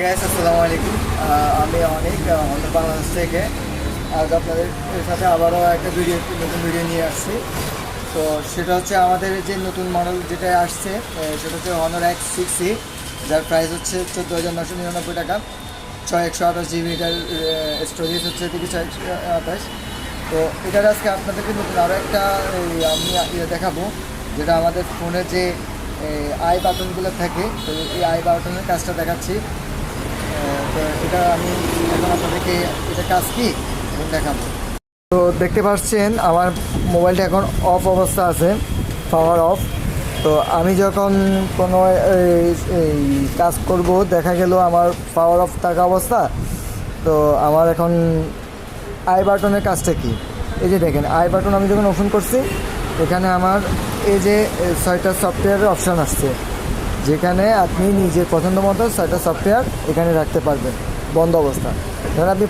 Guys আসসালামু আলাইকুম। আমি অনেক আমাদের বাংলাদেশ থেকে আজ আপনাদের সাথে আবারও একটা নতুন ভিডিও নিয়ে আসছি। তো সেটা হচ্ছে আমাদের যে নতুন মডেল যেটা আসছে সেটা হচ্ছে Honor X6e, যার প্রাইস হচ্ছে 14,999 টাকা। 128 GB এটার স্টোরেজ হচ্ছে 3128। তো এটার আজকে আপনাদেরকে নতুন আরও একটা আমি দেখাবো, যেটা আমাদের ফোনে যে আই বাটনগুলো থাকে, তো এই আই বাটনের কাজটা দেখাচ্ছি। তো এটা আমি এখন আপনাদেরকে এটা কাজ কি এখন দেখাবো। তো দেখতে পাচ্ছেন আমার মোবাইলটা এখন অফ অবস্থা আছে, পাওয়ার অফ। তো আমি যখন কোনো এই কাজ করব, দেখা গেল আমার পাওয়ার অফ থাকা অবস্থা। তো আমার এখন আই বাটনের কাজটা কি, এই যে দেখেন আই বাটন আমি যখন ওপেন করছি, এখানে আমার এই যে 6টা সফটওয়্যারের অপশান আসছে, যেখানে আপনি নিজের পছন্দ মতো 6টা সফটওয়্যার এখানে রাখতে পারবেন বন্ধ অবস্থা। ধরেন আপনি